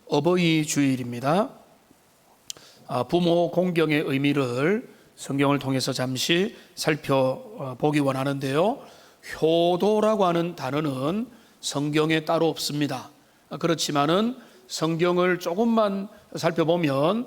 어버이 주일입니다. 부모 공경의 의미를 성경을 통해서 잠시 살펴보기 원하는데요. 효도라고 하는 단어는 성경에 따로 없습니다. 그렇지만은 성경을 조금만 살펴보면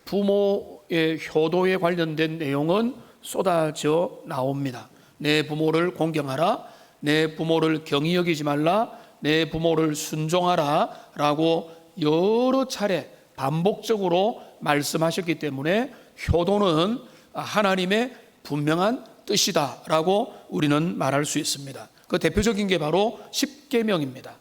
부모의 효도에 관련된 내용은 쏟아져 나옵니다. 내 부모를 공경하라, 내 부모를 경히 여기지 말라, 내 부모를 순종하라 라고 여러 차례 반복적으로 말씀하셨기 때문에 효도는 하나님의 분명한 뜻이다 라고 우리는 말할 수 있습니다. 그 대표적인 게 바로 십계명입니다.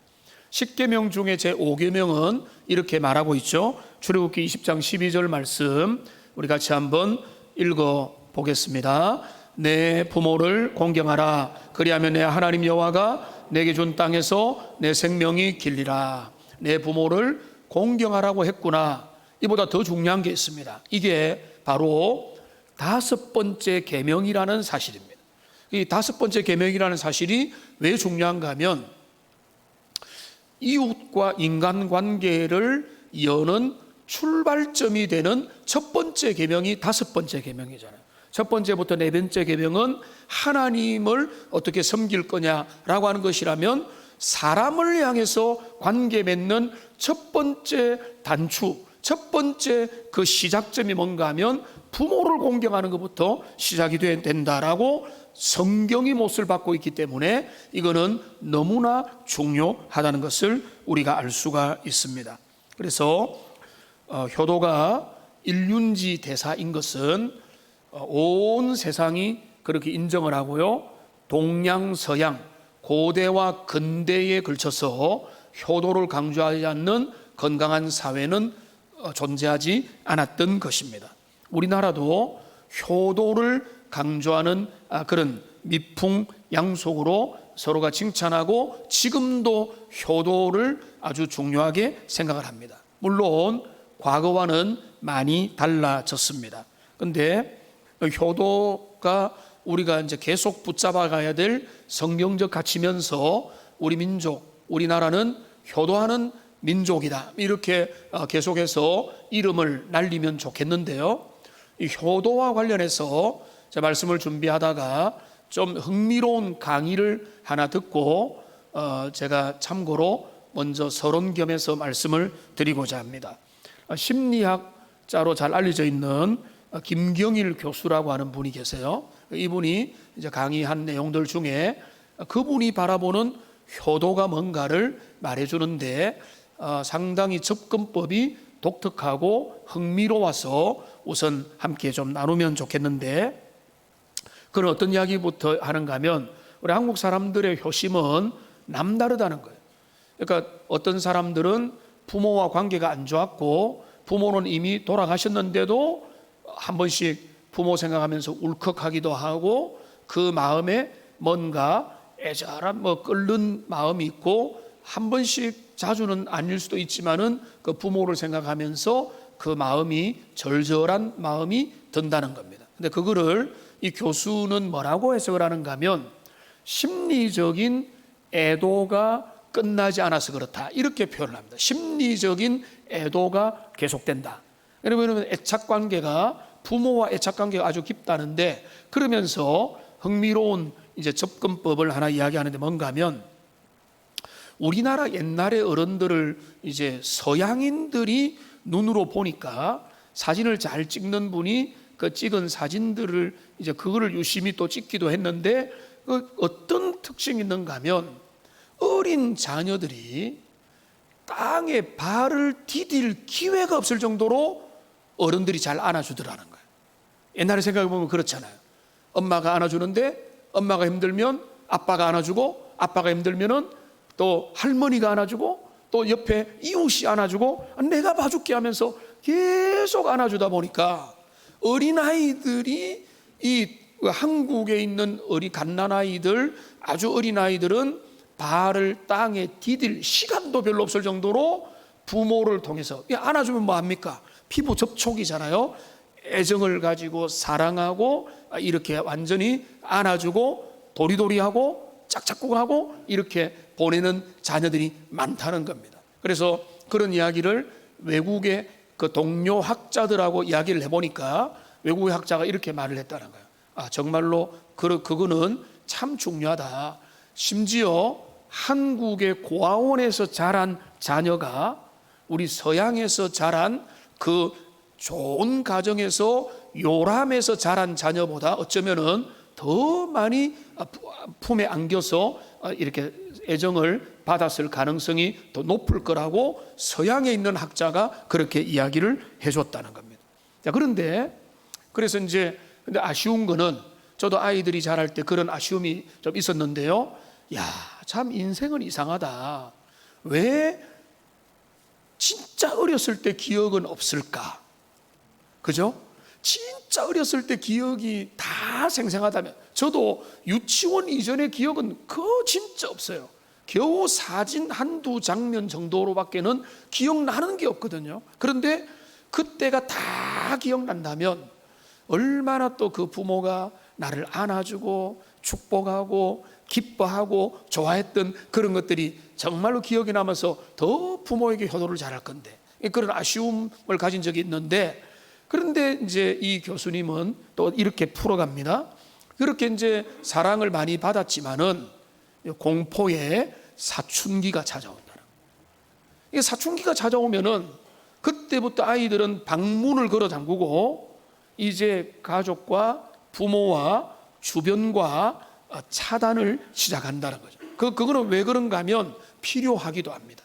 십계명 중에 제5계명은 이렇게 말하고 있죠. 출애굽기 20장 12절 말씀 우리 같이 한번 읽어 보겠습니다. 내 부모를 공경하라. 그리하면 내 하나님 여호와가 내게 준 땅에서 내 생명이 길리라. 내 부모를 공경하라고 했구나. 이보다 더 중요한 게 있습니다. 이게 바로 5번째 계명이라는 사실입니다. 이 5번째 계명이라는 사실이 왜 중요한가 하면 이웃과 인간관계를 여는 출발점이 되는 첫 번째 계명이 5번째 계명이잖아요. 첫 번째부터 4번째 계명은 하나님을 어떻게 섬길 거냐라고 하는 것이라면 사람을 향해서 관계 맺는 첫 번째 단추, 첫 번째 그 시작점이 뭔가 하면 부모를 공경하는 것부터 시작이 된다라고 성경이 못을 받고 있기 때문에 이거는 너무나 중요하다는 것을 우리가 알 수가 있습니다. 그래서 효도가 일륜지 대사인 것은 온 세상이 그렇게 인정을 하고요. 동양서양 고대와 근대에 걸쳐서 효도를 강조하지 않는 건강한 사회는 존재하지 않았던 것입니다. 우리나라도 효도를 강조하는 그런 미풍양속으로 서로가 칭찬하고 지금도 효도를 아주 중요하게 생각을 합니다. 물론 과거와는 많이 달라졌습니다. 그런데 효도가 우리가 이제 계속 붙잡아 가야 될 성경적 가치면서 우리 민족, 우리나라는 효도하는 민족이다. 이렇게 계속해서 이름을 날리면 좋겠는데요. 이 효도와 관련해서 제가 말씀을 준비하다가 좀 흥미로운 강의를 하나 듣고 제가 참고로 먼저 서론 겸해서 말씀을 드리고자 합니다. 심리학자로 잘 알려져 있는 김경일 교수라고 하는 분이 계세요. 이분이 이제 강의한 내용들 중에 그분이 바라보는 효도가 뭔가를 말해주는데 상당히 접근법이 독특하고 흥미로워서 우선 함께 좀 나누면 좋겠는데, 그런 어떤 이야기부터 하는가 하면 우리 한국 사람들의 효심은 남다르다는 거예요. 그러니까 어떤 사람들은 부모와 관계가 안 좋았고 부모는 이미 돌아가셨는데도 한 번씩 부모 생각하면서 울컥하기도 하고 그 마음에 뭔가 애절한 끓는 마음이 있고 한 번씩 자주는 아닐 수도 있지만은 그 부모를 생각하면서 그 마음이 절절한 마음이 든다는 겁니다. 근데 그거를 이 교수는 뭐라고 해석을 하는가 하면 심리적인 애도가 끝나지 않아서 그렇다 이렇게 표현을 합니다. 심리적인 애도가 계속된다. 왜냐하면 애착관계가 부모와 애착관계가 아주 깊다는데, 그러면서 흥미로운 이제 접근법을 하나 이야기하는데 뭔가 하면 우리나라 옛날의 어른들을 이제 서양인들이 눈으로 보니까 사진을 잘 찍는 분이 그 찍은 사진들을 이제 그거를 유심히 또 찍기도 했는데 그 어떤 특징이 있는가 하면 어린 자녀들이 땅에 발을 디딜 기회가 없을 정도로 어른들이 잘 안아주더라는 거예요. 옛날에 생각해보면 그렇잖아요. 엄마가 안아주는데 엄마가 힘들면 아빠가 안아주고, 아빠가 힘들면은 또 할머니가 안아주고, 또 옆에 이웃이 안아주고, 내가 봐줄게 하면서 계속 안아주다 보니까 어린아이들이 이 한국에 있는 갓난아이들, 아주 어린아이들은 발을 땅에 디딜 시간도 별로 없을 정도로 부모를 통해서 안아주면 뭐합니까? 피부 접촉이잖아요. 애정을 가지고 사랑하고 이렇게 완전히 안아주고 도리도리하고 짝짝꿍하고 이렇게 보내는 자녀들이 많다는 겁니다. 그래서 그런 이야기를 외국의 그 동료 학자들하고 이야기를 해보니까 외국의 학자가 이렇게 말을 했다는 거예요. 정말로 그거는 참 중요하다. 심지어 한국의 고아원에서 자란 자녀가 우리 서양에서 자란 그 좋은 가정에서 요람에서 자란 자녀보다 어쩌면은 더 많이 품에 안겨서 이렇게 애정을 받았을 가능성이 더 높을 거라고 서양에 있는 학자가 그렇게 이야기를 해줬다는 겁니다. 자, 그래서 이제 근데 아쉬운 거는 저도 아이들이 자랄 때 그런 아쉬움이 좀 있었는데요. 참 인생은 이상하다. 왜 진짜 어렸을 때 기억은 없을까? 그죠? 진짜 어렸을 때 기억이 다 생생하다면, 저도 유치원 이전의 기억은 진짜 없어요. 겨우 사진 한두 장면 정도로밖에는 기억나는 게 없거든요. 그런데 그때가 다 기억난다면 얼마나 또 그 부모가 나를 안아주고 축복하고 기뻐하고 좋아했던 그런 것들이 정말로 기억이 남아서 더 부모에게 효도를 잘할 건데, 그런 아쉬움을 가진 적이 있는데, 그런데 이제 이 교수님은 또 이렇게 풀어갑니다. 그렇게 이제 사랑을 많이 받았지만은 공포의 사춘기가 찾아온다. 이 사춘기가 찾아오면은 그때부터 아이들은 방문을 걸어 잠그고 이제 가족과 부모와 주변과 차단을 시작한다는 거죠. 그거는 왜 그런가 하면 필요하기도 합니다.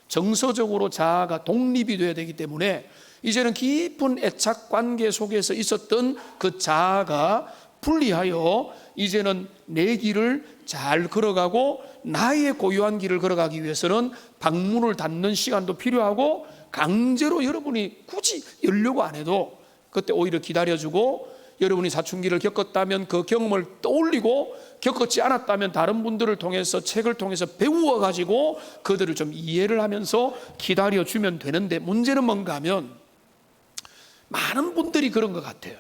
정서적으로 자아가 독립이 돼야 되기 때문에 이제는 깊은 애착 관계 속에서 있었던 그 자아가 분리하여 이제는 내 길을 잘 걸어가고 나의 고유한 길을 걸어가기 위해서는 방문을 닫는 시간도 필요하고, 강제로 여러분이 굳이 열려고 안 해도 그때 오히려 기다려주고, 여러분이 사춘기를 겪었다면 그 경험을 떠올리고, 겪었지 않았다면 다른 분들을 통해서 책을 통해서 배워가지고 그들을 좀 이해를 하면서 기다려주면 되는데, 문제는 뭔가 하면 많은 분들이 그런 것 같아요.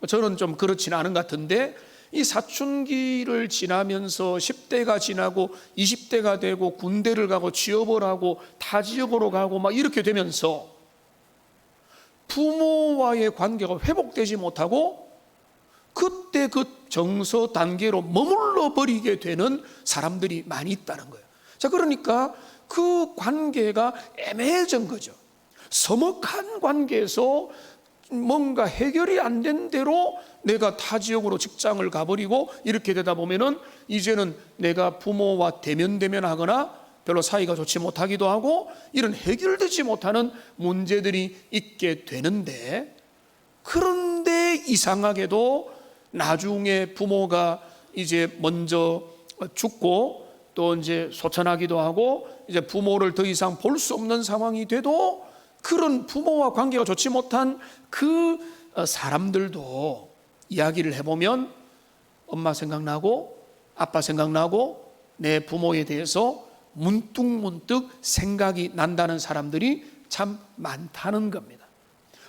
저는 좀 그렇지는 않은 것 같은데, 이 사춘기를 지나면서 10대가 지나고 20대가 되고 군대를 가고 취업을 하고 타 지역으로 가고 막 이렇게 되면서 부모와의 관계가 회복되지 못하고 그때 그 정서 단계로 머물러 버리게 되는 사람들이 많이 있다는 거예요. 자, 그러니까 그 관계가 애매해진 거죠. 서먹한 관계에서 뭔가 해결이 안 된 대로 내가 타 지역으로 직장을 가버리고 이렇게 되다 보면은 이제는 내가 부모와 대면하거나 별로 사이가 좋지 못하기도 하고 이런 해결되지 못하는 문제들이 있게 되는데, 그런데 이상하게도 나중에 부모가 이제 먼저 죽고 또 이제 소천하기도 하고 이제 부모를 더 이상 볼 수 없는 상황이 돼도 그런 부모와 관계가 좋지 못한 그 사람들도 이야기를 해보면 엄마 생각나고 아빠 생각나고 내 부모에 대해서 문득문득 생각이 난다는 사람들이 참 많다는 겁니다.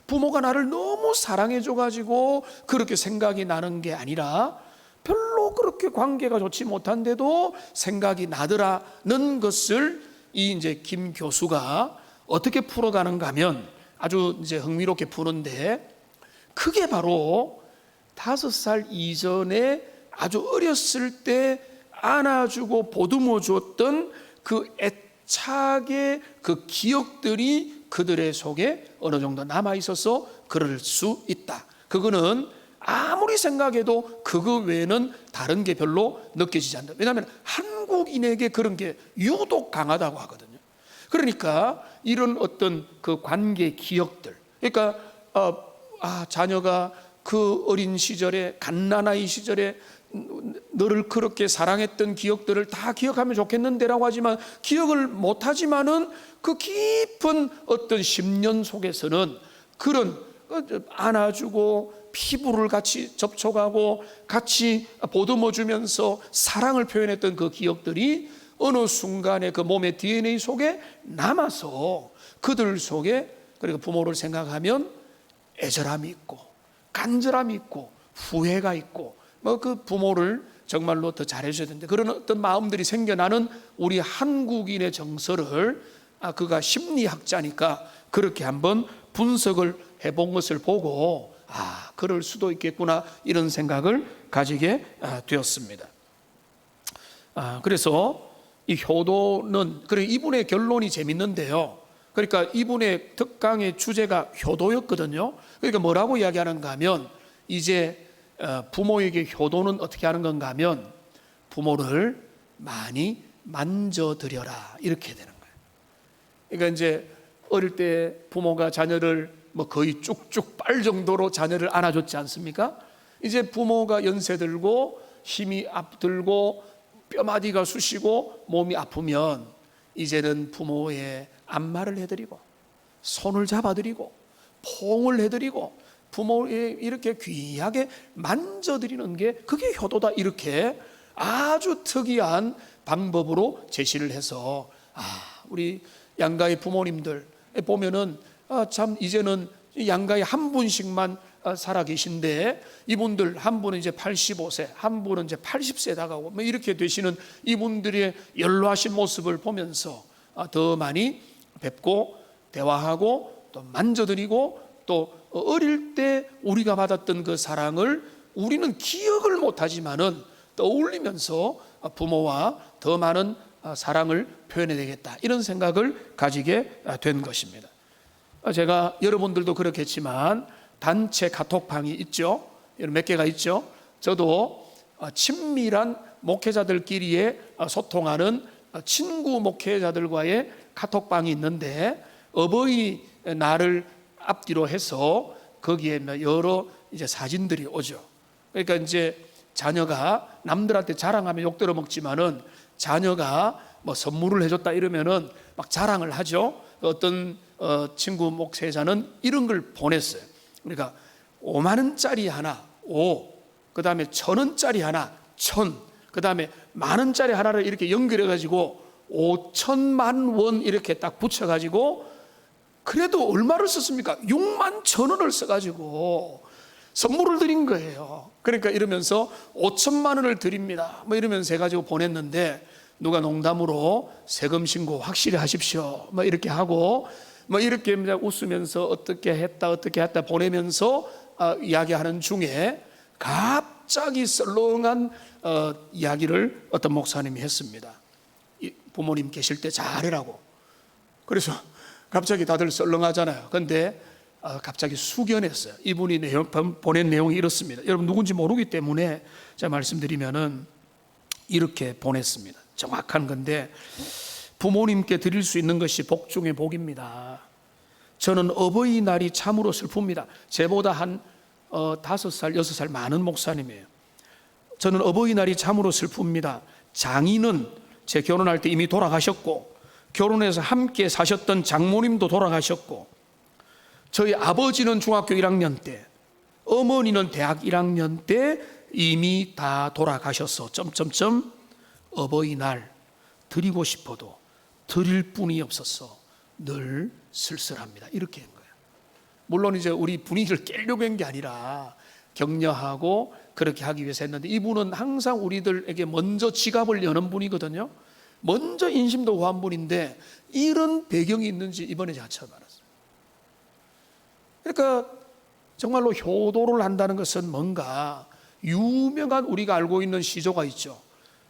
부모가 나를 너무 사랑해줘가지고 그렇게 생각이 나는 게 아니라 별로 그렇게 관계가 좋지 못한데도 생각이 나더라는 것을 이 이제 김 교수가 어떻게 풀어가는가 하면 아주 이제 흥미롭게 푸는데, 그게 바로 5살 이전에 아주 어렸을 때 안아주고 보듬어 주었던 그 애착의 그 기억들이 그들의 속에 어느 정도 남아 있어서 그럴 수 있다. 그거는 아무리 생각해도 그거 외에는 다른 게 별로 느껴지지 않는다. 왜냐하면 한국인에게 그런 게 유독 강하다고 하거든요. 그러니까 이런 어떤 그 관계 기억들, 그러니까 자녀가 그 어린 시절에 갓난아이 시절에 너를 그렇게 사랑했던 기억들을 다 기억하면 좋겠는데라고 하지만 기억을 못하지만은 그 깊은 어떤 심년 속에서는 그런 안아주고 피부를 같이 접촉하고 같이 보듬어 주면서 사랑을 표현했던 그 기억들이 어느 순간에 그 몸의 DNA 속에 남아서 그들 속에, 그리고 부모를 생각하면 애절함이 있고 간절함이 있고 후회가 있고 그 부모를 정말로 더 잘해줘야 되는데 그런 어떤 마음들이 생겨나는 우리 한국인의 정서를 그가 심리학자니까 그렇게 한번 분석을 해본 것을 보고 그럴 수도 있겠구나 이런 생각을 가지게 되었습니다. 그래서 이 효도는, 그래 이분의 결론이 재밌는데요. 그러니까 이분의 특강의 주제가 효도였거든요. 그러니까 뭐라고 이야기하는가 하면, 이제 부모에게 효도는 어떻게 하는 건가 하면 부모를 많이 만져드려라 이렇게 되는 거예요. 그러니까 이제 어릴 때 부모가 자녀를 뭐 거의 쭉쭉 빨 정도로 자녀를 안아줬지 않습니까? 이제 부모가 연세 들고 힘이 들고 뼈마디가 쑤시고 몸이 아프면 이제는 부모의 안마를 해드리고 손을 잡아드리고 포옹을 해드리고 부모에 이렇게 귀하게 만져드리는 게 그게 효도다, 이렇게 아주 특이한 방법으로 제시를 해서 우리 양가의 부모님들 보면은 참 이제는 양가에 한 분씩만 살아 계신데, 이분들 한 분은 이제 85세, 한 분은 이제 80세 다가오고 뭐 이렇게 되시는 이분들의 연로하신 모습을 보면서 더 많이 뵙고 대화하고 또 만져드리고, 또 어릴 때 우리가 받았던 그 사랑을 우리는 기억을 못하지만은 떠올리면서 부모와 더 많은 사랑을 표현해야 되겠다, 이런 생각을 가지게 된 것입니다. 제가, 여러분들도 그렇겠지만 단체 카톡방이 있죠. 몇 개가 있죠. 저도 친밀한 목회자들끼리의 소통하는 친구 목회자들과의 카톡방이 있는데, 어버이날을 앞뒤로 해서 거기에 여러 이제 사진들이 오죠. 그러니까 이제 자녀가 남들한테 자랑하면 욕 들어 먹지만은 자녀가 뭐 선물을 해줬다 이러면은 막 자랑을 하죠. 어떤 친구 목회자는 이런 걸 보냈어요. 그러니까 5만 원짜리 하나 5, 그 다음에 1,000원짜리 하나 1,000, 그 다음에 10,000원짜리 하나를 이렇게 연결해 가지고 5천만 원 이렇게 딱 붙여 가지고, 그래도 얼마를 썼습니까? 6만 1,000원을 써가지고 선물을 드린 거예요. 그러니까 이러면서 5천만 원을 드립니다 뭐 이러면서 해가지고 보냈는데, 누가 농담으로 세금 신고 확실히 하십시오 뭐 이렇게 하고, 뭐 이렇게 웃으면서 어떻게 했다 보내면서 이야기하는 중에 갑자기 썰렁한 이야기를 어떤 목사님이 했습니다. 부모님 계실 때 잘해라고. 그래서 갑자기 다들 썰렁하잖아요. 그런데 갑자기 숙연했어요. 이분이 보낸 내용이 이렇습니다. 여러분 누군지 모르기 때문에 제가 말씀드리면은 이렇게 보냈습니다. 정확한 건데, 부모님께 드릴 수 있는 것이 복 중에 복입니다. 저는 어버이날이 참으로 슬픕니다. 제보다 한 5살, 6살 많은 목사님이에요. 저는 어버이날이 참으로 슬픕니다. 장인은 제 결혼할 때 이미 돌아가셨고, 결혼해서 함께 사셨던 장모님도 돌아가셨고, 저희 아버지는 중학교 1학년 때, 어머니는 대학 1학년 때 이미 다 돌아가셔서 어버이날 드리고 싶어도 드릴 분이 없어서 늘 쓸쓸합니다, 이렇게 한 거예요. 물론 이제 우리 분위기를 깨려고 한 게 아니라 격려하고 그렇게 하기 위해서 했는데, 이분은 항상 우리들에게 먼저 지갑을 여는 분이거든요. 먼저 인심도 구한 분인데 이런 배경이 있는지 이번에 제가 처음 알았어요. 그러니까 정말로 효도를 한다는 것은 뭔가 유명한, 우리가 알고 있는 시조가 있죠.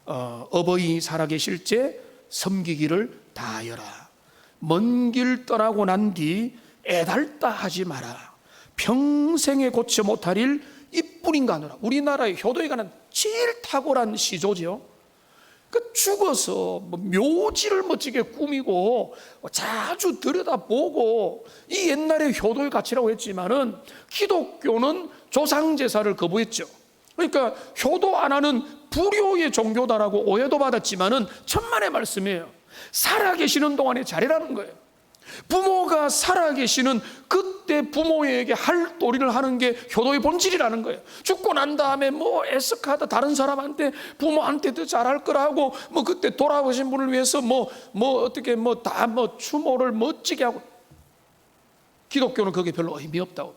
어버이 살아계실 때 섬기기를 다하여라. 먼 길 떠나고 난 뒤 애달다 하지 마라. 평생에 고쳐 못할 일 이뿐인가 하노라. 우리나라의 효도에 관한 제일 탁월한 시조죠. 그 죽어서 묘지를 멋지게 꾸미고 자주 들여다보고, 이 옛날에 효도의 가치라고 했지만은 기독교는 조상제사를 거부했죠. 그러니까 효도 안 하는 불효의 종교다라고 오해도 받았지만은 천만의 말씀이에요. 살아계시는 동안에 잘해라는 거예요. 부모가 살아계시는 그때 부모에게 할 도리를 하는 게 효도의 본질이라는 거예요. 죽고 난 다음에 뭐 애석하다 다른 사람한테 부모한테도 잘할 거라고 뭐 그때 돌아오신 분을 위해서 어떻게 다 추모를 멋지게 하고, 기독교는 그게 별로 의미 없다고.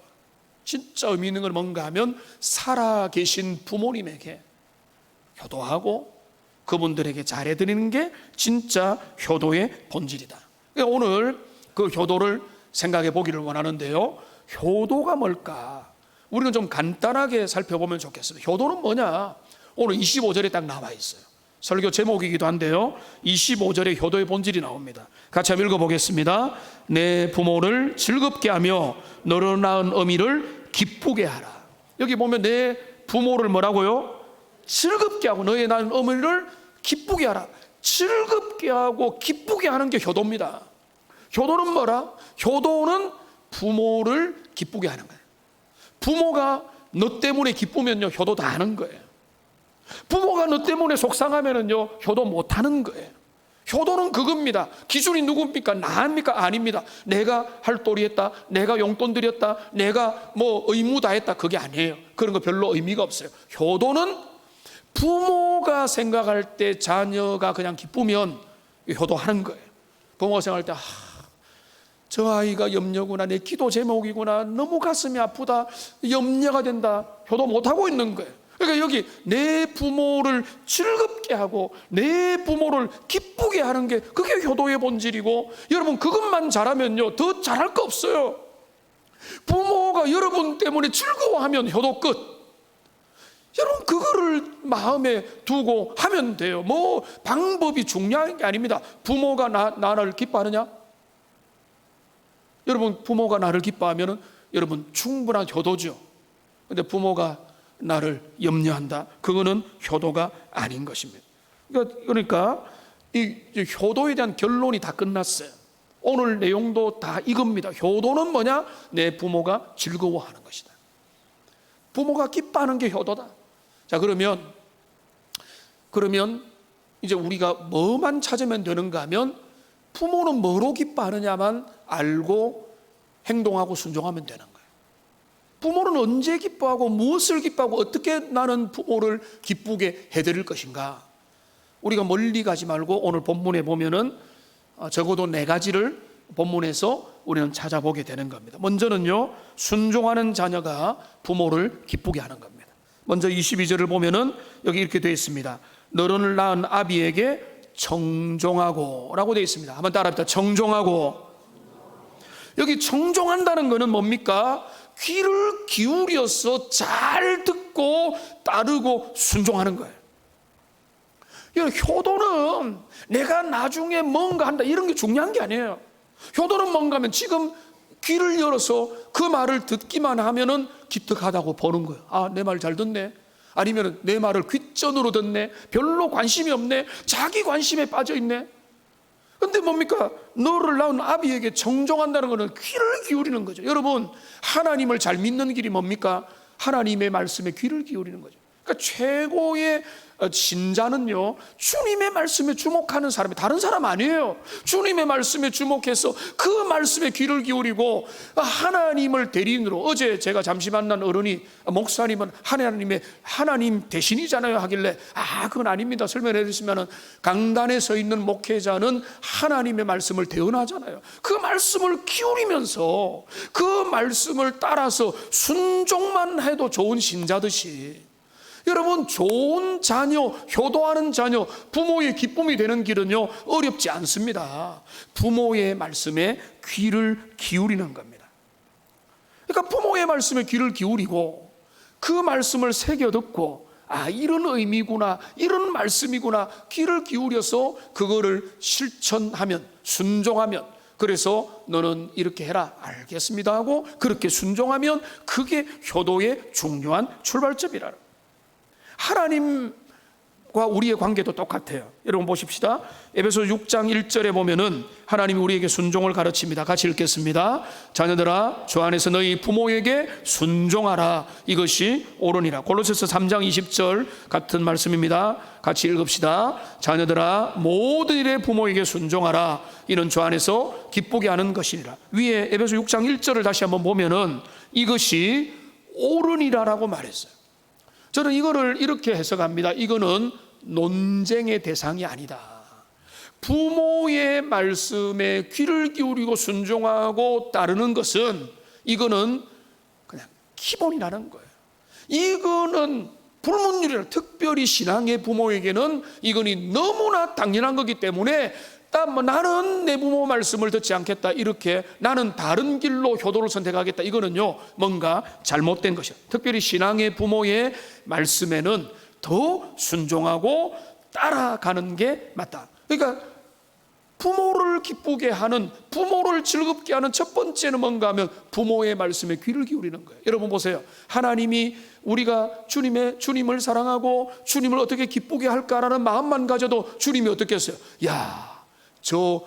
진짜 의미 있는 건 뭔가 하면 살아계신 부모님에게 효도하고 그분들에게 잘해드리는 게 진짜 효도의 본질이다. 오늘 그 효도를 생각해 보기를 원하는데요. 효도가 뭘까? 우리는 좀 간단하게 살펴보면 좋겠습니다. 효도는 뭐냐? 오늘 25절에 딱 나와 있어요. 설교 제목이기도 한데요, 25절에 효도의 본질이 나옵니다. 같이 한번 읽어보겠습니다. 내 부모를 즐겁게 하며 너를 낳은 어미를 기쁘게 하라. 여기 보면 내 부모를 뭐라고요? 즐겁게 하고 너의 낳은 어미를 기쁘게 하라. 즐겁게 하고 기쁘게 하는 게 효도입니다. 효도는 뭐라? 효도는 부모를 기쁘게 하는 거예요. 부모가 너 때문에 기쁘면요, 효도 다 하는 거예요. 부모가 너 때문에 속상하면은요, 효도 못 하는 거예요. 효도는 그겁니다. 기준이 누굽니까? 나입니까? 아닙니다. 내가 할 도리 했다, 내가 용돈 드렸다, 내가 뭐 의무 다 했다, 그게 아니에요. 그런 거 별로 의미가 없어요. 효도는 부모가 생각할 때 자녀가 그냥 기쁘면 효도하는 거예요. 부모가 생각할 때 저 아이가 염려구나, 내 기도 제목이구나, 너무 가슴이 아프다, 염려가 된다, 효도 못하고 있는 거예요. 그러니까 여기 내 부모를 즐겁게 하고 내 부모를 기쁘게 하는 게 그게 효도의 본질이고, 여러분 그것만 잘하면요, 더 잘할 거 없어요. 부모가 여러분 때문에 즐거워하면 효도 끝. 여러분 그거를 마음에 두고 하면 돼요. 뭐 방법이 중요한 게 아닙니다. 부모가 나를 기뻐하느냐? 여러분 부모가 나를 기뻐하면 여러분 충분한 효도죠. 근데 부모가 나를 염려한다, 그거는 효도가 아닌 것입니다. 그러니까 이 효도에 대한 결론이 다 끝났어요. 오늘 내용도 다 이겁니다. 효도는 뭐냐? 내 부모가 즐거워하는 것이다. 부모가 기뻐하는 게 효도다. 자, 그러면 이제 우리가 뭐만 찾으면 되는가 하면, 부모는 뭐로 기뻐하느냐만 알고 행동하고 순종하면 되는 거예요. 부모는 언제 기뻐하고 무엇을 기뻐하고 어떻게 나는 부모를 기쁘게 해드릴 것인가? 우리가 멀리 가지 말고 오늘 본문에 보면은 적어도 4가지를 본문에서 우리는 찾아보게 되는 겁니다. 먼저는요, 순종하는 자녀가 부모를 기쁘게 하는 겁니다. 먼저 22절을 보면은 여기 이렇게 되어 있습니다. 너를 낳은 아비에게 청종하고 라고 되어 있습니다. 한번 따라합니다. 청종하고. 여기 청종한다는 것은 뭡니까? 귀를 기울여서 잘 듣고 따르고 순종하는 거예요. 효도는 내가 나중에 뭔가 한다 이런 게 중요한 게 아니에요. 효도는 뭔가 하면 지금 귀를 열어서 그 말을 듣기만 하면은 기특하다고 보는 거예요. 아, 내 말 잘 듣네. 아니면 내 말을 귓전으로 듣네. 별로 관심이 없네. 자기 관심에 빠져 있네. 근데 뭡니까? 너를 낳은 아비에게 정종한다는 것은 귀를 기울이는 거죠. 여러분, 하나님을 잘 믿는 길이 뭡니까? 하나님의 말씀에 귀를 기울이는 거죠. 그러니까 최고의 신자는요, 주님의 말씀에 주목하는 사람이 다른 사람 아니에요. 주님의 말씀에 주목해서 그 말씀에 귀를 기울이고 하나님을 대리인으로, 어제 제가 잠시 만난 어른이 목사님은 하나님 대신이잖아요 하길래, 그건 아닙니다 설명해 드리시면, 강단에 서 있는 목회자는 하나님의 말씀을 대언하잖아요. 그 말씀을 기울이면서 그 말씀을 따라서 순종만 해도 좋은 신자듯이, 여러분 좋은 자녀, 효도하는 자녀, 부모의 기쁨이 되는 길은요 어렵지 않습니다. 부모의 말씀에 귀를 기울이는 겁니다. 그러니까 부모의 말씀에 귀를 기울이고 그 말씀을 새겨 듣고, 이런 의미구나, 이런 말씀이구나, 귀를 기울여서 그거를 실천하면, 순종하면, 그래서 너는 이렇게 해라, 알겠습니다 하고 그렇게 순종하면 그게 효도의 중요한 출발점이라. 하나님과 우리의 관계도 똑같아요. 여러분 보십시다. 에베소서 6장 1절에 보면은 하나님이 우리에게 순종을 가르칩니다. 같이 읽겠습니다. 자녀들아, 주 안에서 너희 부모에게 순종하라. 이것이 옳으니라. 골로새서 3장 20절 같은 말씀입니다. 같이 읽읍시다. 자녀들아, 모든 일에 부모에게 순종하라. 이는 주 안에서 기쁘게 하는 것이니라. 위에 에베소 6장 1절을 다시 한번 보면은 이것이 옳으니라라고 말했어요. 저는 이거를 이렇게 해석합니다. 이거는 논쟁의 대상이 아니다. 부모의 말씀에 귀를 기울이고 순종하고 따르는 것은, 이거는 그냥 기본이라는 거예요. 이거는 불문율이라, 특별히 신앙의 부모에게는 이거는 너무나 당연한 거기 때문에 나는 내 부모 말씀을 듣지 않겠다, 이렇게 나는 다른 길로 효도를 선택하겠다, 이거는요 뭔가 잘못된 것이야. 특별히 신앙의 부모의 말씀에는 더 순종하고 따라가는 게 맞다. 그러니까 부모를 기쁘게 하는, 부모를 즐겁게 하는 첫 번째는 뭔가 하면 부모의 말씀에 귀를 기울이는 거예요. 여러분 보세요. 하나님이 우리가 주님을 사랑하고 주님을 어떻게 기쁘게 할까라는 마음만 가져도 주님이 어떻게 했어요? 야, 저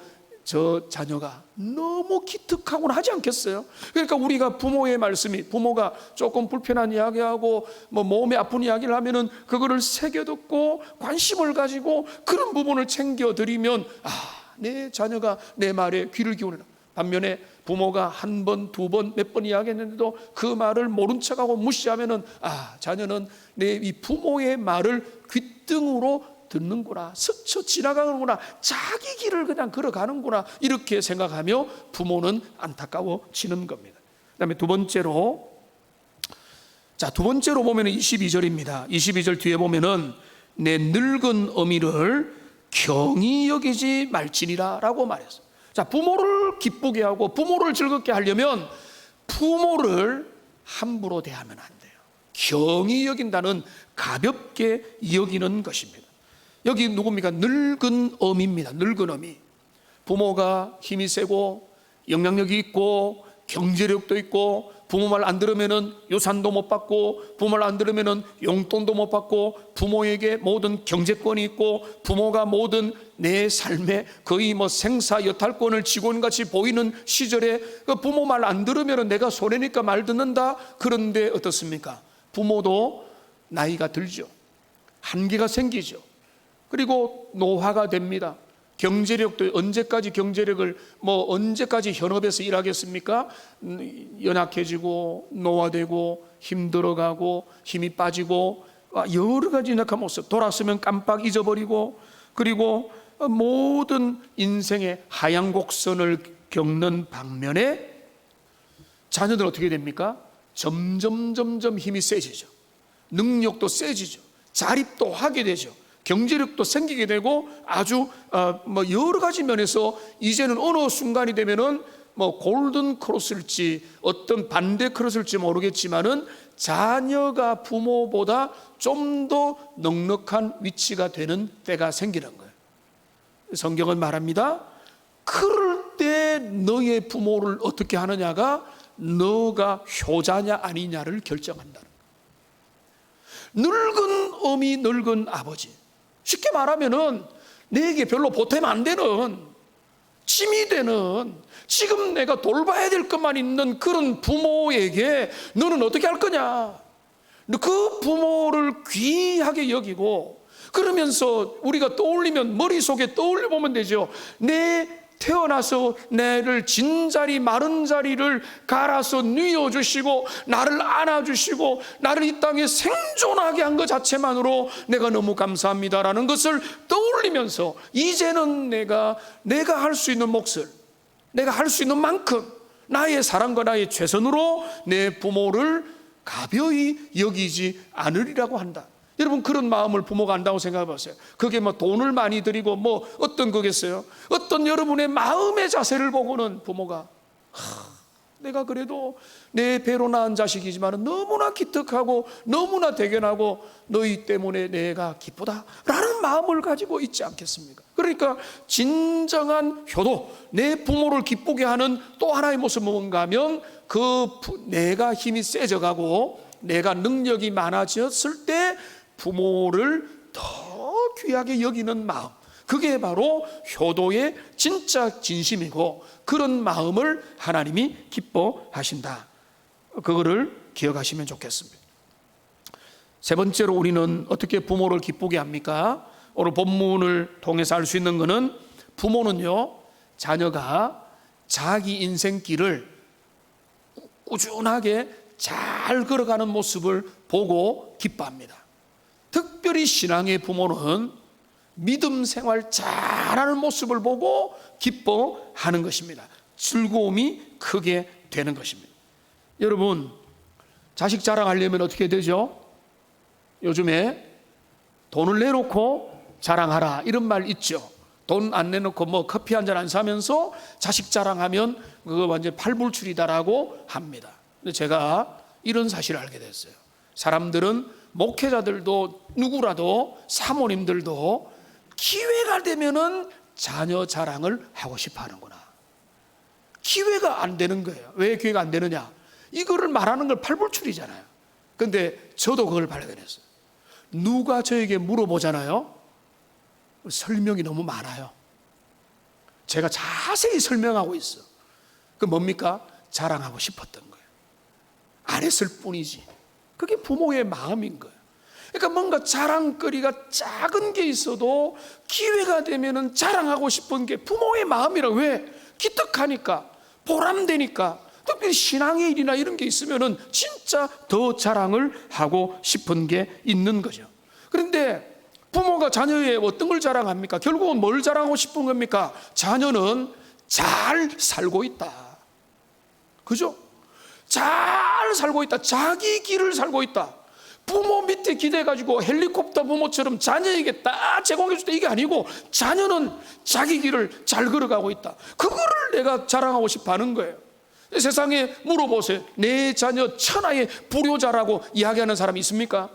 자녀가 너무 기특하고는 하지 않겠어요? 그러니까 우리가 부모의 말씀이, 부모가 조금 불편한 이야기하고 뭐 몸에 아픈 이야기를 하면은 그거를 새겨듣고 관심을 가지고 그런 부분을 챙겨드리면 내 자녀가 내 말에 귀를 기울이나. 반면에 부모가 한 번, 두 번, 몇 번 이야기했는데도 그 말을 모른 척하고 무시하면은 자녀는 내 이 부모의 말을 귓등으로 듣는구나, 스쳐 지나가는구나, 자기 길을 그냥 걸어가는구나, 이렇게 생각하며 부모는 안타까워지는 겁니다. 그다음에 두 번째로 보면 22절입니다. 22절 뒤에 보면은 내 늙은 어미를 경히 여기지 말지니라 라고 말했어요. 부모를 기쁘게 하고 부모를 즐겁게 하려면 부모를 함부로 대하면 안 돼요. 경히 여긴다는 가볍게 여기는 것입니다. 여기 누굽니까? 늙은 어미입니다. 늙은 어미. 부모가 힘이 세고 영향력이 있고 경제력도 있고 부모 말 안 들으면은 유산도 못 받고 부모 말 안 들으면은 용돈도 못 받고 부모에게 모든 경제권이 있고 부모가 모든 내 삶에 거의 뭐 생사 여탈권을 쥐고 있는 같이 보이는 시절에 그 부모 말 안 들으면은 내가 손해니까 말 듣는다. 그런데 어떻습니까? 부모도 나이가 들죠. 한계가 생기죠. 그리고 노화가 됩니다. 경제력도 언제까지 경제력을 언제까지 현업에서 일하겠습니까? 연약해지고 노화되고 힘들어가고 힘이 빠지고 여러 가지 연약한 모습, 돌았으면 깜빡 잊어버리고, 그리고 모든 인생의 하향 곡선을 겪는 방면에 자녀들은 어떻게 됩니까? 점점 힘이 세지죠. 능력도 세지죠. 자립도 하게 되죠. 경제력도 생기게 되고 아주 여러 가지 면에서 이제는 어느 순간이 되면은 골든 크로스일지 어떤 반대 크로스일지 모르겠지만은 자녀가 부모보다 좀 더 넉넉한 위치가 되는 때가 생기는 거예요. 성경은 말합니다. 그럴 때 너의 부모를 어떻게 하느냐가 너가 효자냐 아니냐를 결정한다는 거예요. 늙은 어미, 늙은 아버지. 쉽게 말하면은 내게 별로 보탬 안 되는, 짐이 되는, 지금 내가 돌봐야 될 것만 있는 그런 부모에게 너는 어떻게 할 거냐? 그 부모를 귀하게 여기고, 그러면서 우리가 떠올리면 머릿속에 떠올려 보면 되죠. 태어나서 나를 진자리 마른 자리를 갈아서 뉘어주시고 나를 안아주시고 나를 이 땅에 생존하게 한 것 자체만으로 내가 너무 감사합니다라는 것을 떠올리면서 이제는 내가 할 수 있는 몫을, 내가 할 수 있는 만큼 나의 사랑과 나의 최선으로 내 부모를 가벼이 여기지 않으리라고 한다. 여러분, 그런 마음을 부모가 안다고 생각해 보세요. 그게 돈을 많이 들이고 어떤 거겠어요? 어떤 여러분의 마음의 자세를 보고는 부모가 내가 그래도 내 배로 낳은 자식이지만 너무나 기특하고 너무나 대견하고 너희 때문에 내가 기쁘다라는 마음을 가지고 있지 않겠습니까? 그러니까 진정한 효도, 내 부모를 기쁘게 하는 또 하나의 모습은 뭔가 하면 내가 힘이 세져가고 내가 능력이 많아졌을 때 부모를 더 귀하게 여기는 마음, 그게 바로 효도의 진짜 진심이고 그런 마음을 하나님이 기뻐하신다. 그거를 기억하시면 좋겠습니다. 세 번째로 우리는 어떻게 부모를 기쁘게 합니까? 오늘 본문을 통해서 알 수 있는 것은 부모는요, 자녀가 자기 인생길을 꾸준하게 잘 걸어가는 모습을 보고 기뻐합니다. 특별히 신앙의 부모는 믿음 생활 잘하는 모습을 보고 기뻐하는 것입니다. 즐거움이 크게 되는 것입니다. 여러분, 자식 자랑하려면 어떻게 되죠? 요즘에 돈을 내놓고 자랑하라 이런 말 있죠. 돈 안 내놓고 뭐 커피 한 잔 안 사면서 자식 자랑하면 그거 완전 팔불출이다라고 합니다. 근데 제가 이런 사실을 알게 됐어요. 사람들은, 목회자들도 누구라도 사모님들도 기회가 되면은 자녀 자랑을 하고 싶어 하는구나. 기회가 안 되는 거예요. 왜 기회가 안 되느냐? 이거를 말하는 걸 팔불출이잖아요. 근데 저도 그걸 발견했어요. 누가 저에게 물어보잖아요. 설명이 너무 많아요. 제가 자세히 설명하고 있어. 그 뭡니까? 자랑하고 싶었던 거예요. 안 했을 뿐이지. 그게 부모의 마음인 거예요. 그러니까 뭔가 자랑거리가 작은 게 있어도 기회가 되면은 자랑하고 싶은 게 부모의 마음이라. 왜? 기특하니까, 보람되니까. 특별히 신앙의 일이나 이런 게 있으면은 진짜 더 자랑을 하고 싶은 게 있는 거죠. 그런데 부모가 자녀의 어떤 걸 자랑합니까? 결국은 뭘 자랑하고 싶은 겁니까? 자녀는 잘 살고 있다. 그죠? 잘 살고 있다. 자기 길을 살고 있다. 부모 밑에 기대가지고 헬리콥터 부모처럼 자녀에게 딱 제공해 줄 때 이게 아니고, 자녀는 자기 길을 잘 걸어가고 있다. 그거를 내가 자랑하고 싶어 하는 거예요. 세상에 물어보세요. 내 자녀 천하의 불효자라고 이야기하는 사람이 있습니까?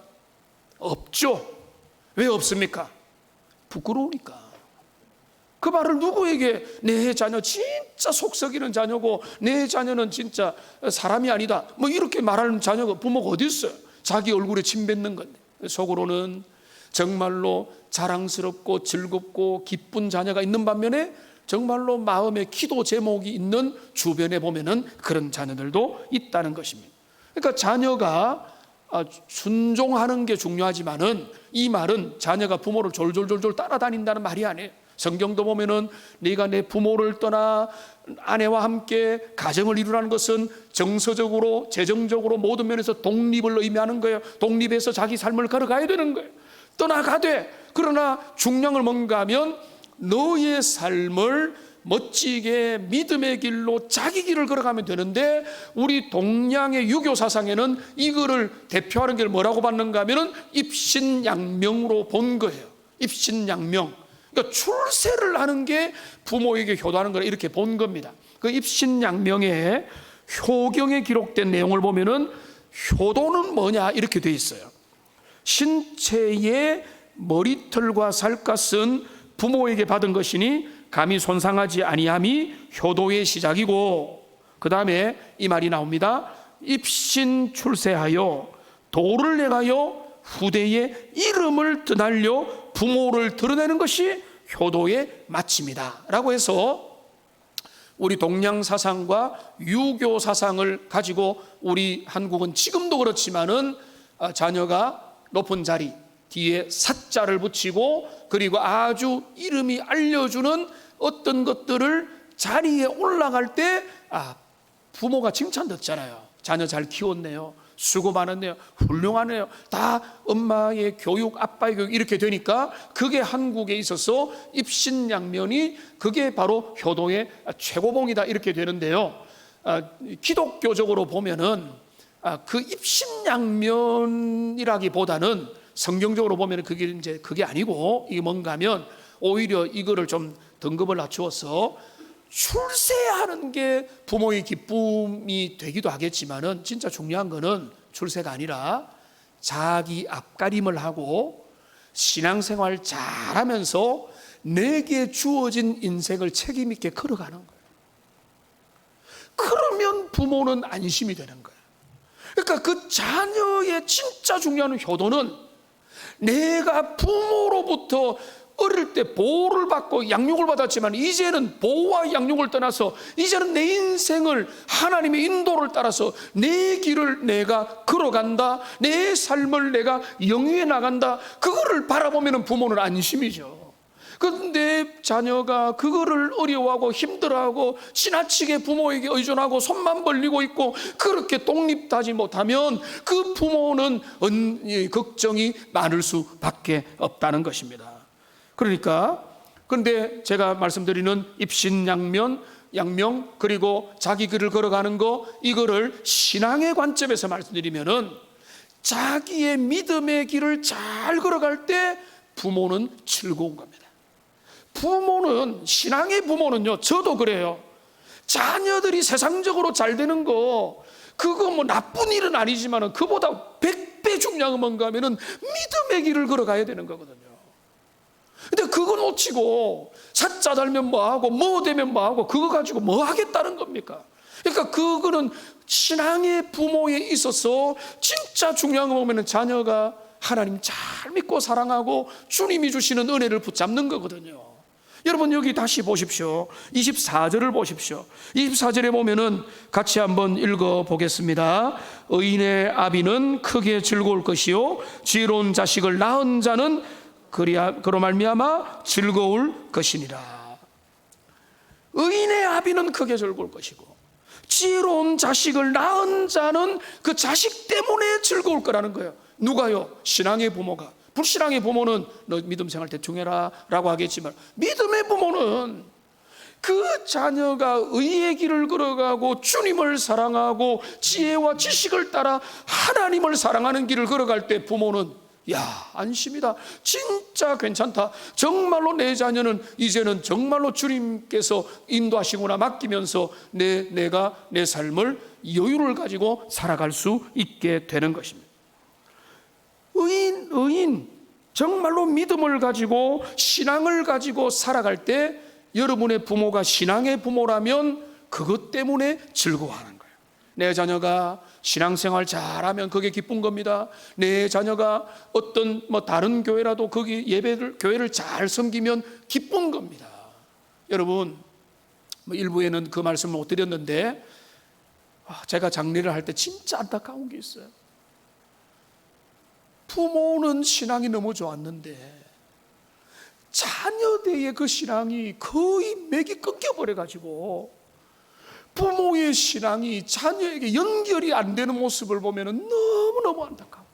없죠. 왜 없습니까? 부끄러우니까. 그 말을 누구에게, 내 자녀 진짜 속 썩이는 자녀고 내 자녀는 진짜 사람이 아니다, 뭐 이렇게 말하는 자녀가, 부모가 어디 있어요? 자기 얼굴에 침 뱉는 건데. 속으로는 정말로 자랑스럽고 즐겁고 기쁜 자녀가 있는 반면에 정말로 마음에 기도 제목이 있는 주변에 보면은 그런 자녀들도 있다는 것입니다. 그러니까 자녀가 순종하는 게 중요하지만은, 이 말은 자녀가 부모를 졸졸졸졸 따라다닌다는 말이 아니에요. 성경도 보면은 네가 내 부모를 떠나 아내와 함께 가정을 이루라는 것은 정서적으로, 재정적으로 모든 면에서 독립을 의미하는 거예요. 독립해서 자기 삶을 걸어가야 되는 거예요. 떠나가되, 그러나 중요한 뭔가 하면 너의 삶을 멋지게 믿음의 길로 자기 길을 걸어가면 되는데, 우리 동양의 유교 사상에는 이거를 대표하는 게 뭐라고 봤는가 하면은 입신양명으로 본 거예요. 입신양명. 그러니까 출세를 하는 게 부모에게 효도하는 거라 이렇게 본 겁니다. 그 입신양명의 효경에 기록된 내용을 보면은 효도는 뭐냐 이렇게 돼 있어요. 신체의 머리털과 살갗은 부모에게 받은 것이니 감히 손상하지 아니함이 효도의 시작이고, 그 다음에 이 말이 나옵니다. 입신 출세하여 도를 내가여 후대의 이름을 드날려 부모를 드러내는 것이 효도의 마침이다 라고 해서, 우리 동양 사상과 유교 사상을 가지고 우리 한국은 지금도 그렇지만은 자녀가 높은 자리 뒤에 사자를 붙이고, 그리고 아주 이름이 알려주는 어떤 것들을 자리에 올라갈 때 부모가 칭찬 듣잖아요. 자녀 잘 키웠네요, 수고 많았네요, 훌륭하네요. 다 엄마의 교육, 아빠의 교육 이렇게 되니까 그게 한국에 있어서 입신양면이 그게 바로 효도의 최고봉이다 이렇게 되는데요. 기독교적으로 보면은 그 입신양면이라기보다는 성경적으로 보면 그게 아니고, 이게 뭔가 하면 오히려 이거를 좀 등급을 낮추어서 출세하는 게 부모의 기쁨이 되기도 하겠지만은, 진짜 중요한 거는 출세가 아니라 자기 앞가림을 하고 신앙생활 잘하면서 내게 주어진 인생을 책임 있게 걸어가는 거예요. 그러면 부모는 안심이 되는 거예요. 그러니까 그 자녀의 진짜 중요한 효도는, 내가 부모로부터 어릴 때 보호를 받고 양육을 받았지만 이제는 보호와 양육을 떠나서 이제는 내 인생을 하나님의 인도를 따라서 내 길을 내가 걸어간다, 내 삶을 내가 영위해 나간다, 그거를 바라보면 부모는 안심이죠. 그런데 자녀가 그거를 어려워하고 힘들어하고 지나치게 부모에게 의존하고 손만 벌리고 있고 그렇게 독립하지 못하면 그 부모는 걱정이 많을 수밖에 없다는 것입니다. 그러니까, 그런데 제가 말씀드리는 입신양명, 그리고 자기 길을 걸어가는 거, 이거를 신앙의 관점에서 말씀드리면은 자기의 믿음의 길을 잘 걸어갈 때 부모는 즐거운 겁니다. 부모는, 신앙의 부모는요, 저도 그래요. 자녀들이 세상적으로 잘 되는 거, 그거 뭐 나쁜 일은 아니지만 그보다 100배 중요한 건 뭔가 하면은 믿음의 길을 걸어가야 되는 거거든요. 근데 그거 놓치고 사자 달면 뭐하고 뭐 되면 뭐하고 그거 가지고 뭐 하겠다는 겁니까? 그러니까 그거는 신앙의 부모에 있어서 진짜 중요한 거 보면은 자녀가 하나님 잘 믿고 사랑하고 주님이 주시는 은혜를 붙잡는 거거든요. 여러분 여기 다시 보십시오. 24절을 보십시오. 24절에 보면은 같이 한번 읽어 보겠습니다. 의인의 아비는 크게 즐거울 것이요 지혜로운 자식을 낳은 자는 그로 말미암아 즐거울 것이니라. 의인의 아비는 크게 즐거울 것이고 지혜로운 자식을 낳은 자는 그 자식 때문에 즐거울 거라는 거예요. 누가요? 신앙의 부모가. 불신앙의 부모는 너 믿음 생활 대충 해라 라고 하겠지만, 믿음의 부모는 그 자녀가 의의 길을 걸어가고 주님을 사랑하고 지혜와 지식을 따라 하나님을 사랑하는 길을 걸어갈 때 부모는 야, 안심이다, 진짜 괜찮다, 정말로 내 자녀는 이제는 정말로 주님께서 인도하시구나 맡기면서 내가 내 삶을 여유를 가지고 살아갈 수 있게 되는 것입니다. 의인 정말로 믿음을 가지고 신앙을 가지고 살아갈 때 여러분의 부모가 신앙의 부모라면 그것 때문에 즐거워하는 거예요. 내 자녀가 신앙생활 잘하면 그게 기쁜 겁니다. 내 자녀가 어떤 다른 교회라도 거기 교회를 잘 섬기면 기쁜 겁니다. 여러분 일부에는 그 말씀을 못 드렸는데 제가 장례를 할 때 진짜 안타까운 게 있어요. 부모는 신앙이 너무 좋았는데 자녀들의 그 신앙이 거의 맥이 끊겨버려가지고 부모의 신앙이 자녀에게 연결이 안 되는 모습을 보면 너무너무 안타까워.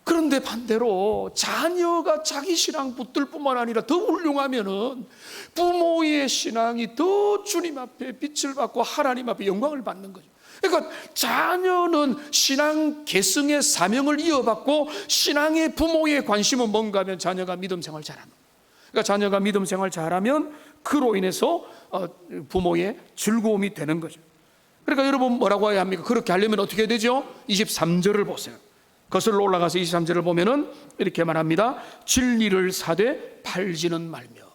그런데 반대로 자녀가 자기 신앙 붙들 뿐만 아니라 더 훌륭하면은 부모의 신앙이 더 주님 앞에 빛을 받고 하나님 앞에 영광을 받는 거죠. 그러니까 자녀는 신앙 계승의 사명을 이어받고 신앙의 부모의 관심은 뭔가 하면 자녀가 믿음 생활 잘하는 거예요. 그러니까 자녀가 믿음 생활 잘하면 그로 인해서 부모의 즐거움이 되는 거죠. 그러니까 여러분 뭐라고 해야 합니까? 그렇게 하려면 어떻게 해야 되죠? 23절을 보세요. 거슬러 올라가서 23절을 보면은 이렇게 말합니다. 진리를 사되 팔지는 말며.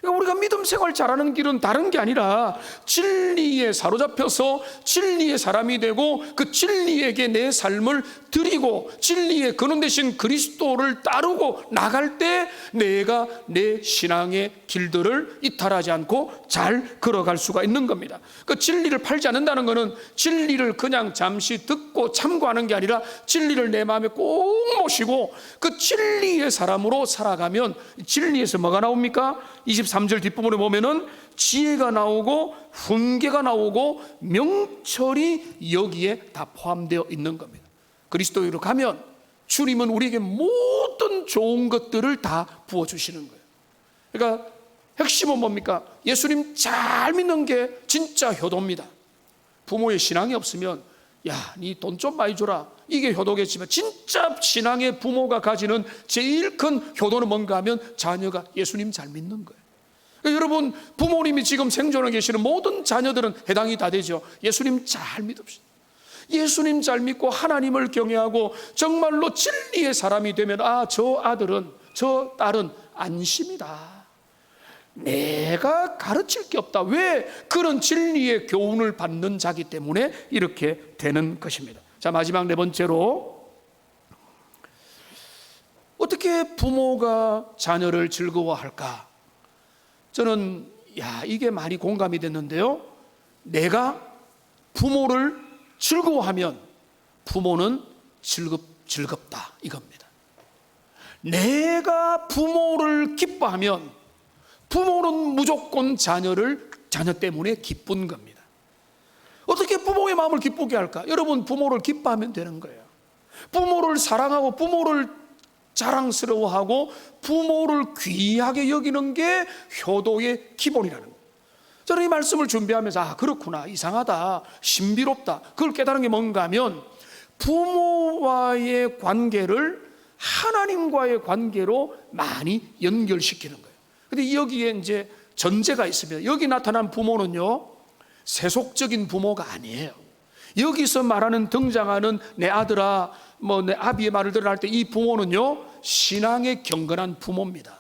그러니까 우리가 믿음 생활 잘하는 길은 다른 게 아니라 진리에 사로잡혀서 진리의 사람이 되고 그 진리에게 내 삶을 드리고 진리의 근원 되신 그리스도를 따르고 나갈 때 내가 내 신앙의 길들을 이탈하지 않고 잘 걸어갈 수가 있는 겁니다. 그 진리를 팔지 않는다는 것은 진리를 그냥 잠시 듣고 참고하는 게 아니라 진리를 내 마음에 꼭 모시고 그 진리의 사람으로 살아가면 진리에서 뭐가 나옵니까? 23절 뒷부분에 보면은 지혜가 나오고 훈계가 나오고 명철이 여기에 다 포함되어 있는 겁니다. 그리스도로 가면 주님은 우리에게 모든 좋은 것들을 다 부어주시는 거예요. 그러니까 핵심은 뭡니까? 예수님 잘 믿는 게 진짜 효도입니다. 부모의 신앙이 없으면 야, 니 돈 좀 많이 줘라, 이게 효도겠지만 진짜 신앙의 부모가 가지는 제일 큰 효도는 뭔가 하면 자녀가 예수님 잘 믿는 거예요. 여러분 부모님이 지금 생존해 계시는 모든 자녀들은 해당이 다 되죠. 예수님 잘 믿읍시다. 예수님 잘 믿고 하나님을 경외하고 정말로 진리의 사람이 되면 저 아들은 저 딸은 안심이다. 내가 가르칠 게 없다. 왜? 그런 진리의 교훈을 받는 자기 때문에 이렇게 되는 것입니다. 자, 마지막 네 번째로 어떻게 부모가 자녀를 즐거워할까? 저는 이게 많이 공감이 됐는데요. 내가 부모를 즐거워하면 부모는 즐겁다 이겁니다. 내가 부모를 기뻐하면 부모는 무조건 자녀 때문에 기쁜 겁니다. 어떻게 부모의 마음을 기쁘게 할까? 여러분 부모를 기뻐하면 되는 거예요. 부모를 사랑하고 부모를 자랑스러워하고 부모를 귀하게 여기는 게 효도의 기본이라는 거예요. 저는 이 말씀을 준비하면서 그렇구나, 이상하다, 신비롭다, 그걸 깨달은 게 뭔가 하면 부모와의 관계를 하나님과의 관계로 많이 연결시키는 거예요. 근데 여기에 이제 전제가 있습니다. 여기 나타난 부모는요, 세속적인 부모가 아니에요. 여기서 말하는 등장하는 내 아들아, 내 아비의 말을 들으라 할 때 이 부모는요, 신앙에 경건한 부모입니다.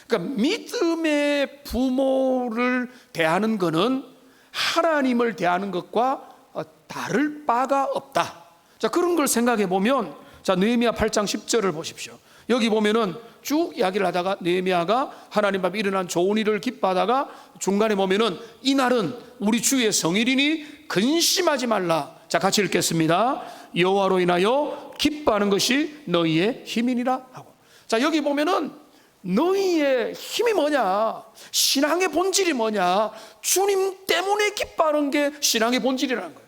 그러니까 믿음의 부모를 대하는 것은 하나님을 대하는 것과 다를 바가 없다. 자, 그런 걸 생각해 보면, 자, 느헤미야 8장 10절을 보십시오. 여기 보면은 쭉 이야기를 하다가 느헤미야가 하나님 앞에 일어난 좋은 일을 기뻐하다가 중간에 보면은 이날은 우리 주의 성일이니 근심하지 말라. 자, 같이 읽겠습니다. 여호와로 인하여 기뻐하는 것이 너희의 힘이니라 하고. 자, 여기 보면은 너희의 힘이 뭐냐? 신앙의 본질이 뭐냐? 주님 때문에 기뻐하는 게 신앙의 본질이라는 거예요.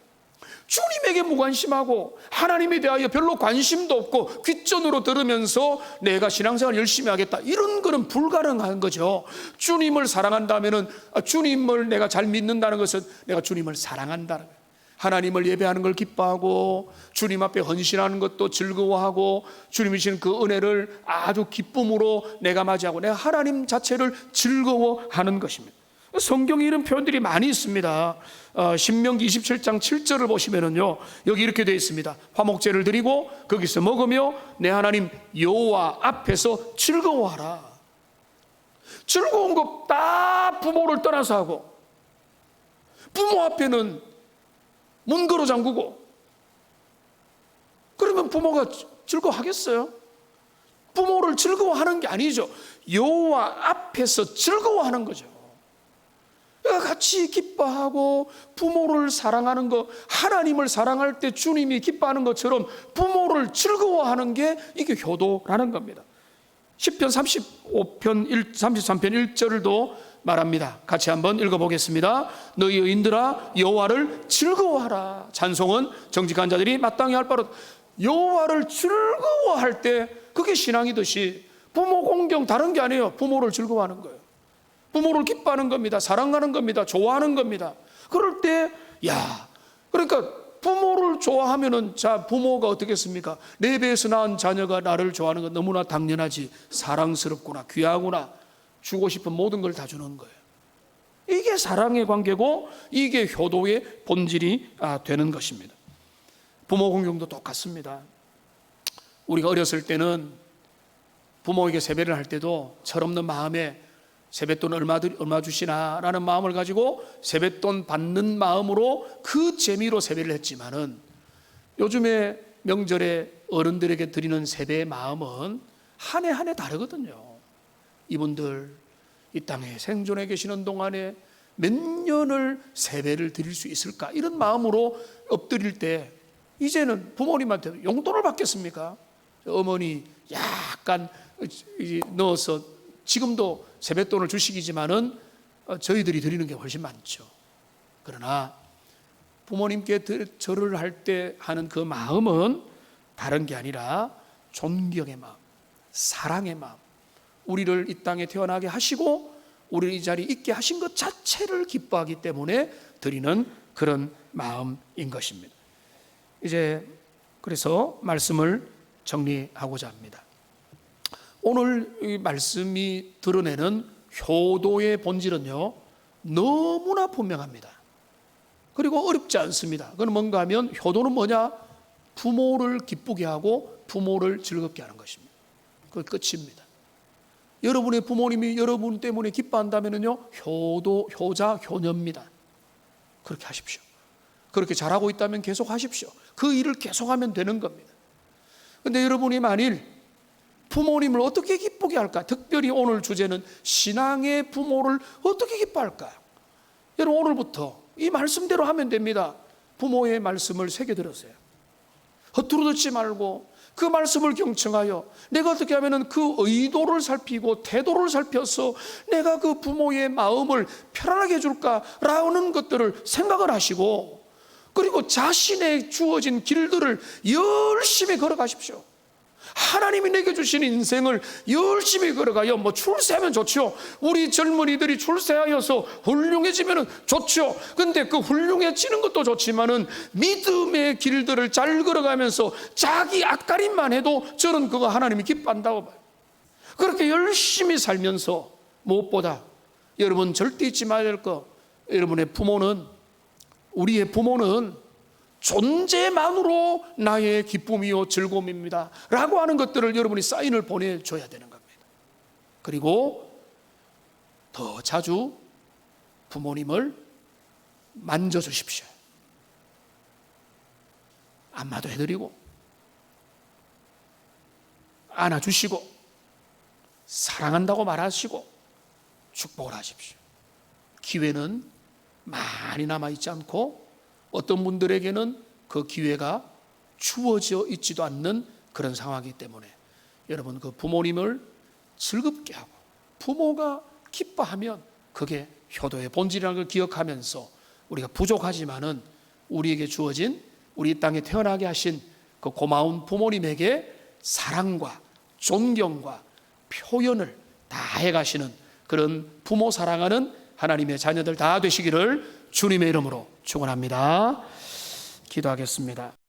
주님에게 무관심하고 하나님에 대하여 별로 관심도 없고 귓전으로 들으면서 내가 신앙생활 열심히 하겠다, 이런 거는 불가능한 거죠. 주님을 사랑한다면은, 주님을 내가 잘 믿는다는 것은 내가 주님을 사랑한다는 거예요. 하나님을 예배하는 걸 기뻐하고 주님 앞에 헌신하는 것도 즐거워하고 주님이 주신 그 은혜를 아주 기쁨으로 내가 맞이하고 내가 하나님 자체를 즐거워하는 것입니다. 성경에 이런 표현들이 많이 있습니다. 신명기 27장 7절을 보시면은요, 여기 이렇게 되어 있습니다. 화목제를 드리고 거기서 먹으며 내 하나님 여호와 앞에서 즐거워하라. 즐거운 거 다 부모를 떠나서 하고, 부모 앞에는 문 걸어 잠그고, 그러면 부모가 즐거워하겠어요? 부모를 즐거워하는 게 아니죠. 여호와 앞에서 즐거워하는 거죠. 같이 기뻐하고 부모를 사랑하는 것, 하나님을 사랑할 때 주님이 기뻐하는 것처럼 부모를 즐거워하는 게 이게 효도라는 겁니다. 시편 33편 1절도 말합니다. 같이 한번 읽어보겠습니다. 너희 의인들아 여호와를 즐거워하라. 찬송은 정직한 자들이 마땅히 할 바로. 여호와를 즐거워할 때 그게 신앙이듯이 부모 공경 다른 게 아니에요. 부모를 즐거워하는 거예요. 부모를 기뻐하는 겁니다. 사랑하는 겁니다. 좋아하는 겁니다. 그럴 때, 그러니까 부모를 좋아하면은, 자, 부모가 어떻겠습니까? 내 배에서 낳은 자녀가 나를 좋아하는 건 너무나 당연하지. 사랑스럽구나, 귀하구나, 주고 싶은 모든 걸 다 주는 거예요. 이게 사랑의 관계고 이게 효도의 본질이 되는 것입니다. 부모 공경도 똑같습니다. 우리가 어렸을 때는 부모에게 세배를 할 때도 철없는 마음에 세뱃돈 얼마 주시나 라는 마음을 가지고 세뱃돈 받는 마음으로 그 재미로 세배를 했지만은, 요즘에 명절에 어른들에게 드리는 세배의 마음은 한 해 한 해 다르거든요. 이분들 이 땅에 생존해 계시는 동안에 몇 년을 세배를 드릴 수 있을까, 이런 마음으로 엎드릴 때 이제는 부모님한테 용돈을 받겠습니까? 어머니 약간 넣어서 지금도 세뱃돈을 주시기지만은 저희들이 드리는 게 훨씬 많죠. 그러나 부모님께 절을 할 때 하는 그 마음은 다른 게 아니라 존경의 마음, 사랑의 마음, 우리를 이 땅에 태어나게 하시고 우리를 이 자리에 있게 하신 것 자체를 기뻐하기 때문에 드리는 그런 마음인 것입니다. 이제 그래서 말씀을 정리하고자 합니다. 오늘 이 말씀이 드러내는 효도의 본질은요, 너무나 분명합니다. 그리고 어렵지 않습니다. 그건 뭔가 하면, 효도는 뭐냐? 부모를 기쁘게 하고 부모를 즐겁게 하는 것입니다. 그 끝입니다. 여러분의 부모님이 여러분 때문에 기뻐한다면요, 효자, 효녀입니다. 그렇게 하십시오. 그렇게 잘하고 있다면 계속 하십시오. 그 일을 계속하면 되는 겁니다. 그런데 여러분이 만일 부모님을 어떻게 기쁘게 할까? 특별히 오늘 주제는 신앙의 부모를 어떻게 기뻐할까? 여러분, 오늘부터 이 말씀대로 하면 됩니다. 부모의 말씀을 새겨들으세요. 허투루 듣지 말고 그 말씀을 경청하여 내가 어떻게 하면 그 의도를 살피고 태도를 살펴서 내가 그 부모의 마음을 편안하게 해줄까라는 것들을 생각을 하시고, 그리고 자신의 주어진 길들을 열심히 걸어가십시오. 하나님이 내게 주신 인생을 열심히 걸어가요. 뭐 출세하면 좋죠. 우리 젊은이들이 출세하여서 훌륭해지면 좋죠. 근데 그 훌륭해지는 것도 좋지만은 믿음의 길들을 잘 걸어가면서 자기 앞가림만 해도 저는 그거 하나님이 기뻐한다고 봐요. 그렇게 열심히 살면서 무엇보다 여러분 절대 잊지 말아야 될 거, 여러분의 부모는, 우리의 부모는 존재만으로 나의 기쁨이요 즐거움입니다 라고 하는 것들을 여러분이 사인을 보내줘야 되는 겁니다. 그리고 더 자주 부모님을 만져주십시오. 안마도 해드리고 안아주시고 사랑한다고 말하시고 축복을 하십시오. 기회는 많이 남아있지 않고 어떤 분들에게는 그 기회가 주어져 있지도 않는 그런 상황이기 때문에 여러분 그 부모님을 즐겁게 하고 부모가 기뻐하면 그게 효도의 본질이라는 걸 기억하면서 우리가 부족하지만은 우리에게 주어진 우리 땅에 태어나게 하신 그 고마운 부모님에게 사랑과 존경과 표현을 다 해가시는 그런 부모 사랑하는 하나님의 자녀들 다 되시기를 주님의 이름으로 축원합니다. 기도하겠습니다.